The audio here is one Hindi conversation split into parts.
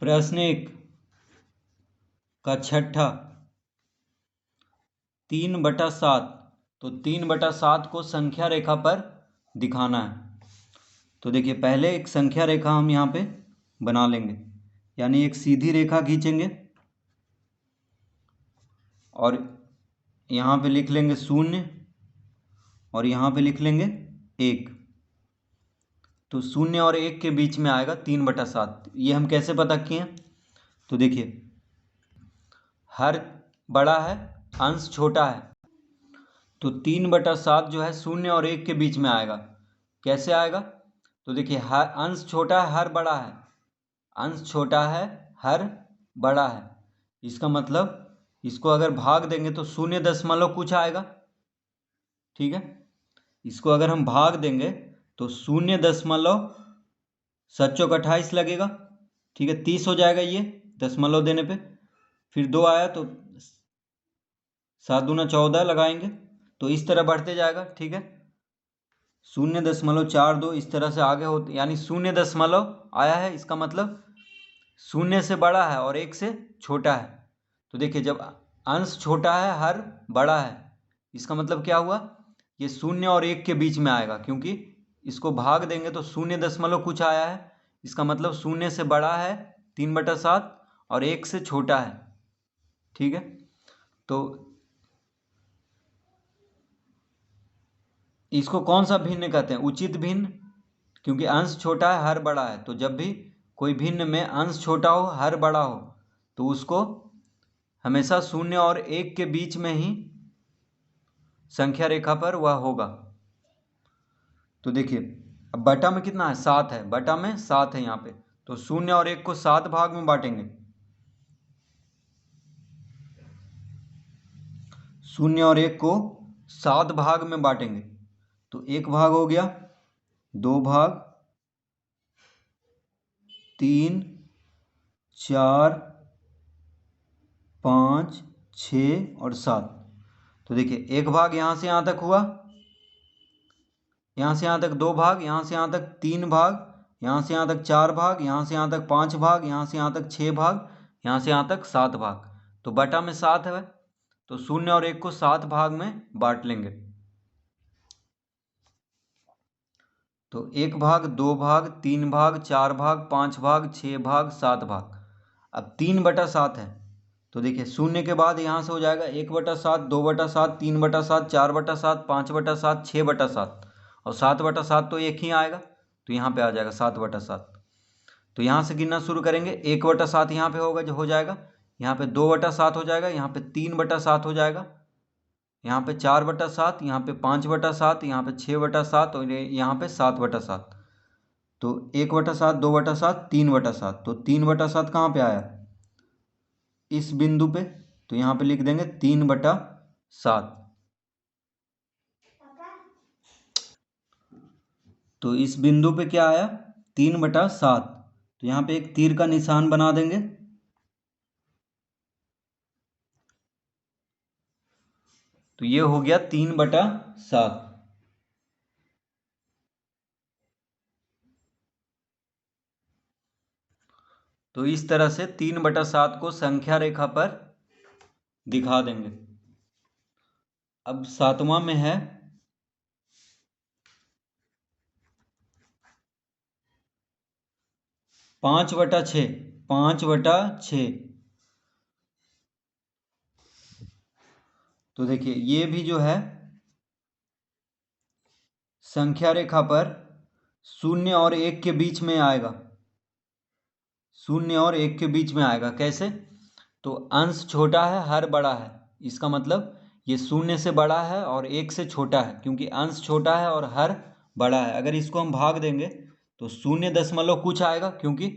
प्रश्न 1 का छठा 3/7। तो 3/7 को संख्या रेखा पर दिखाना है। तो देखिए पहले एक संख्या रेखा हम यहाँ पे बना लेंगे, यानी एक सीधी रेखा खींचेंगे और यहाँ पे लिख लेंगे 0 और यहाँ पे लिख लेंगे 1। तो 0 और 1 के बीच में आएगा 3/7। ये हम कैसे पता किए? तो देखिए हर बड़ा है, अंश छोटा है, तो 3/7 जो है 0 और 1 के बीच में आएगा। कैसे आएगा? तो देखिए हर अंश छोटा है, हर बड़ा है, अंश छोटा है, हर बड़ा है। इसका मतलब इसको अगर भाग देंगे तो 0 दशमलव कुछ आएगा। ठीक है, इसको अगर हम भाग देंगे तो 0 दशमलव 7×28 लगेगा। ठीक है, 30 हो जाएगा ये दशमलव देने पे। फिर 2 आया तो 7×2 = 14 लगाएंगे, तो इस तरह बढ़ते जाएगा। ठीक है, 0.42 इस तरह से आगे होते, यानी 0 दशमलव आया है, इसका मतलब 0 से बड़ा है और 1 से छोटा है। तो देखिए जब अंश छोटा है, हर बड़ा है, इसका मतलब क्या हुआ? ये 0 और 1 के बीच में आएगा, क्योंकि इसको भाग देंगे तो 0 दशमलव कुछ आया है। इसका मतलब 0 से बड़ा है 3/7 और 1 से छोटा है। ठीक है, तो इसको कौन सा भिन्न कहते हैं? उचित भिन्न, क्योंकि अंश छोटा है, हर बड़ा है। तो जब भी कोई भिन्न में अंश छोटा हो, हर बड़ा हो, तो उसको हमेशा 0 और 1 के बीच में ही संख्या रेखा पर वह होगा। तो देखिए अब बटा में कितना है? 7 है, बटा में 7 है यहाँ पे। तो 0 और 1 को 7 भाग में बांटेंगे। 0 और 1 को 7 भाग में बांटेंगे, तो 1 भाग हो गया, 2 भाग, 3, 4, 5, 6 और 7। तो देखिए 1 भाग यहाँ से यहाँ तक हुआ, यहाँ से यहाँ तक 2 भाग, यहाँ से यहाँ तक 3 भाग, यहाँ से यहाँ तक 4 भाग, यहाँ से यहाँ तक 5 भाग, यहाँ से यहाँ तक 6 भाग, यहाँ से यहाँ तक 7 भाग। तो बटा में 7 है, तो 0 और 1 को 7 भाग में बांट लेंगे। तो 1 भाग, 2 भाग, 3 भाग, 4 भाग, 5 भाग, 6 भाग, 7 भाग। अब 3/7 है, तो देखिए 0 के बाद यहाँ से हो जाएगा 1/7, 2/7, 3/7, 4/7, 5/7, 6/7 और 7/7 तो एक ही आएगा, तो यहाँ पे आ जाएगा 7/7। तो यहाँ से गिनना शुरू करेंगे, 1/7 यहाँ पे होगा, जो हो जाएगा, यहाँ पे 2/7 हो जाएगा, यहाँ पे 3/7 हो जाएगा, यहाँ पे 4/7, यहाँ पे 5/7, यहाँ पे 6/7 और यहाँ पे 7/7। तो 1/7, 2/7, 3/7। तो 3/7 कहाँ पे आया? इस बिंदु पे, तो यहाँ पे लिख देंगे 3/7। तो इस बिंदु पे क्या आया? 3/7। तो यहाँ पे एक तीर का निशान बना देंगे। तो ये हो गया 3/7। तो इस तरह से 3/7 को संख्या रेखा पर दिखा देंगे। अब 7वां में है 5/6। 5/6। तो देखिए ये भी जो है संख्या रेखा पर 0 और 1 के बीच में आएगा। 0 और 1 के बीच में आएगा। कैसे? तो अंश छोटा है, हर बड़ा है, इसका मतलब ये 0 से बड़ा है और 1 से छोटा है, क्योंकि अंश छोटा है और हर बड़ा है। अगर इसको हम भाग देंगे तो 0 दशमलव कुछ आएगा, क्योंकि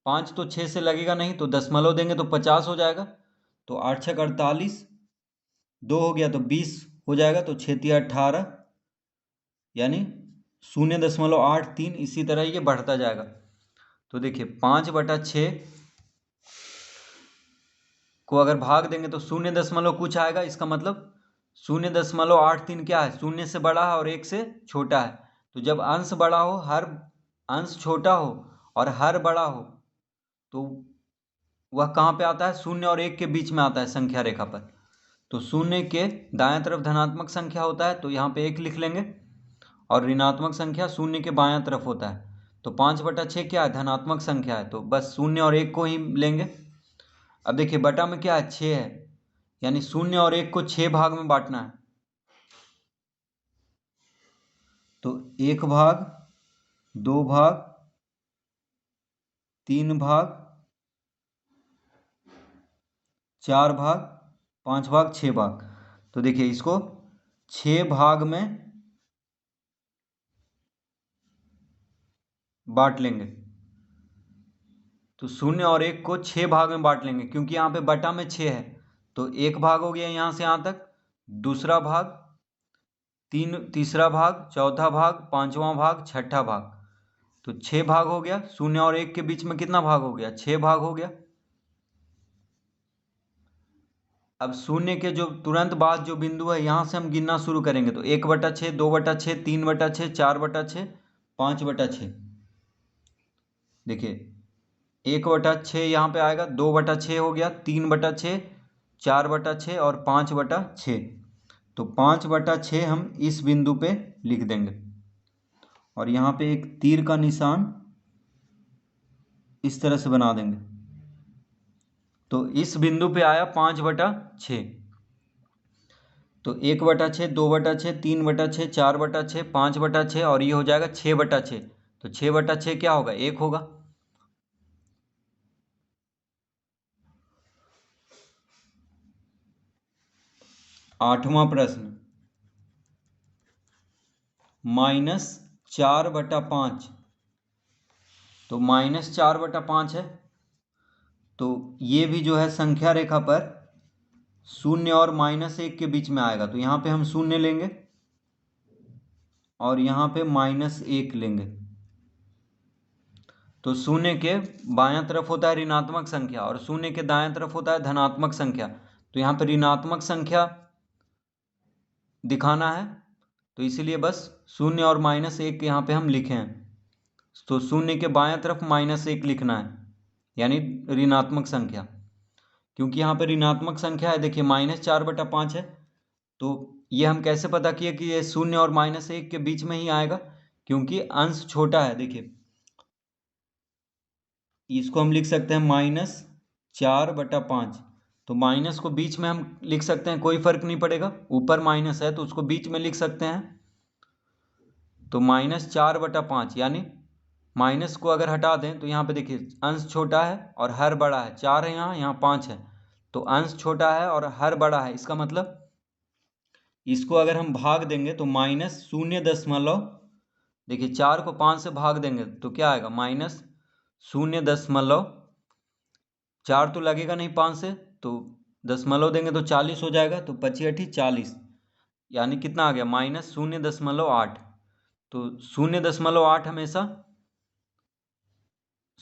5 तो 6 से लगेगा नहीं, तो दशमलव देंगे तो 50 हो जाएगा। तो 8 6 48, 2 हो गया तो 20 हो जाएगा, तो 6 3 18, यानी 0.83। इसी तरह ये बढ़ता जाएगा। तो देखिए 5/6 को अगर भाग देंगे तो 0 दशमलव कुछ आएगा, इसका मतलब 0.83 क्या है? 0 से बड़ा है और 1 से छोटा है। तो जब अंश बड़ा हो, हर अंश छोटा हो और हर बड़ा हो, तो वह कहाँ पे आता है? शून्य और एक के बीच में आता है संख्या रेखा पर। तो शून्य के दाएं तरफ धनात्मक संख्या होता है, तो यहाँ पे 1 लिख लेंगे, और ऋणात्मक संख्या शून्य के बाएं तरफ होता है। तो 5/6 क्या है? धनात्मक संख्या है, तो बस शून्य और 1 को ही लेंगे। अब देखिए बटा में क्या है? 6 है, यानी शून्य और 1 को 6 भाग में बांटना है। तो 1 भाग, 2 भाग, 3 भाग, 4 भाग, 5 भाग, 6 भाग। तो देखिए इसको 6 भाग में बांट लेंगे। तो शून्य और 1 को 6 भाग में बांट लेंगे, क्योंकि यहाँ पे बटा में 6 है। तो 1 भाग हो गया यहाँ से यहाँ तक, दूसरा भाग, तीसरा भाग, चौथा भाग, पांचवा भाग, छठा भाग। तो 6 भाग हो गया। शून्य और 1 के बीच में कितना भाग हो गया? 6 भाग हो गया। अब शून्य के जो तुरंत बाद जो बिंदु है, यहाँ से हम गिनना शुरू करेंगे। तो 1/6, 2/6, 3/6, 4/6, 5/6। देखिए 1/6 यहाँ पे आएगा, 2/6 हो गया, 3/6, 4/6 और 5/6। तो 5/6 हम इस बिंदु पे लिख देंगे, और यहाँ पे एक तीर का निशान इस तरह से बना देंगे। तो इस बिंदु पे आया 5/6। तो 1/6, 2/6, 3/6, 4/6, 5/6 और ये हो जाएगा 6/6। तो 6/6 क्या होगा? 1 होगा। आठवां प्रश्न, -4/5। तो -4/5 है, तो ये भी जो है संख्या रेखा पर शून्य और -1 के बीच में आएगा। तो यहाँ पे हम शून्य लेंगे, और यहाँ पे -1 लेंगे। तो शून्य के बायां तरफ होता है ऋणात्मक संख्या, और शून्य के दाएं तरफ होता है धनात्मक संख्या। तो यहाँ पे ऋणात्मक संख्या दिखाना है, तो इसीलिए बस शून्य और -1 यहाँ पे हम लिखे हैं। तो शून्य के बाएं तरफ -1 लिखना है, यानी ऋणात्मक संख्या। क्योंकि यहाँ पे ऋणात्मक संख्या है, देखिए -4/5 है। तो ये हम कैसे पता किए कि ये शून्य और -1 के बीच में ही आएगा? क्योंकि अंश छोटा है। देखिए इसको हम लिख सकते हैं -4/5। तो माइनस को बीच में हम लिख सकते हैं, कोई फर्क नहीं पड़ेगा। ऊपर माइनस है तो उसको बीच में लिख सकते हैं। तो -4/5, यानी माइनस को अगर हटा दें तो यहाँ पे देखिए अंश छोटा है और हर बड़ा है। 4 है यहाँ 5 है, तो अंश छोटा है और हर बड़ा है। इसका मतलब इसको अगर हम भाग देंगे तो -0, देखिए 4 को 5 से भाग देंगे तो क्या आएगा? -0.4 तो लगेगा नहीं 5 से, तो दशमलव देंगे तो 40 हो जाएगा। तो 25 40, यानी कितना आ गया? -0.8। तो 0.8 हमेशा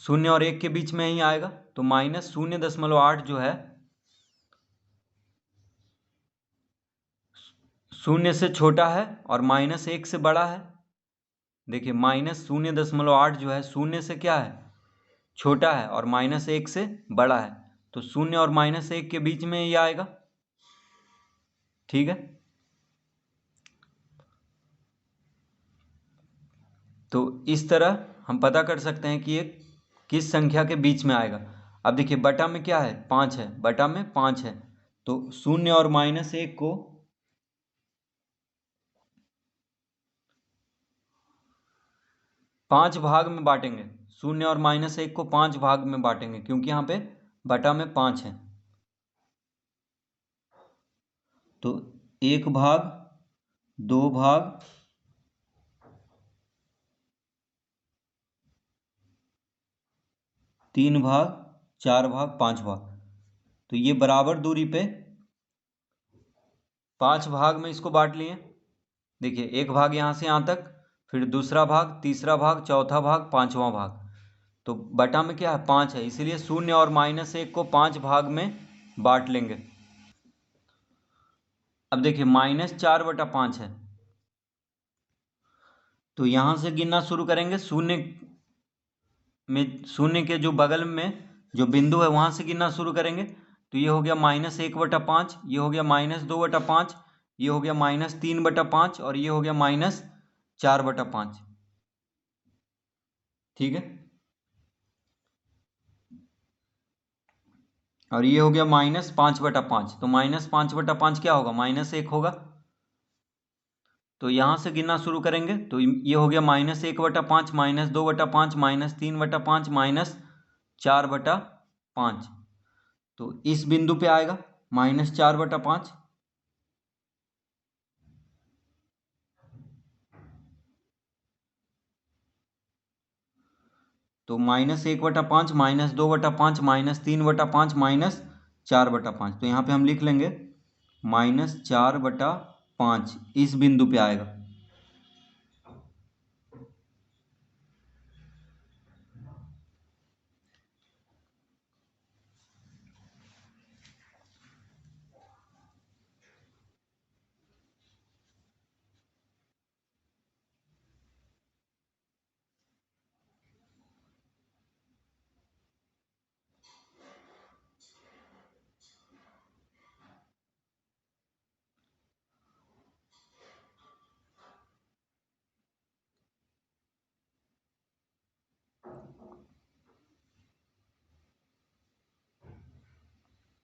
शून्य और 1 के बीच में ही आएगा। तो -0.8 जो है शून्य से छोटा है और -1 से बड़ा है। देखिए -0.8 जो है शून्य से क्या है? छोटा है, और -1 से बड़ा है। तो शून्य और -1 के बीच में ये आएगा। ठीक है, तो इस तरह हम पता कर सकते हैं कि ये किस संख्या के बीच में आएगा। अब देखिए बटा में क्या है? 5 है, बटा में 5 है। तो शून्य और -1 को 5 भाग में बांटेंगे। शून्य और -1 को 5 भाग में बांटेंगे, क्योंकि यहाँ पे बटा में 5 है। तो 1 भाग, 2 भाग, 3 भाग, 4 भाग, 5 भाग। तो ये बराबर दूरी पे 5 भाग में इसको बांट लिए। देखिए 1 भाग यहाँ से यहाँ तक, फिर दूसरा भाग, तीसरा भाग, चौथा भाग, पांचवा भाग। तो बटा में क्या है? 5 है, इसीलिए शून्य और -1 को 5 भाग में बांट लेंगे। अब देखिए -4/5 है, तो यहां से गिनना शुरू करेंगे। शून्य में, शून्य के जो बगल में जो बिंदु है वहां से गिनना शुरू करेंगे। तो ये हो गया -1/5, ये हो गया -2/5, ये हो गया -3/5 और ये हो गया -4/5। ठीक है, और ये हो गया -5/5। तो -5/5 क्या होगा, -1 होगा। तो यहां से गिनना शुरू करेंगे। तो ये हो गया -1/5, -2/5, -3/5, -4/5। तो इस बिंदु पे आएगा -4/5। तो -1/5, -2/5, -3/5, -4/5। तो यहाँ पे हम लिख लेंगे -4/5 इस बिंदु पे आएगा।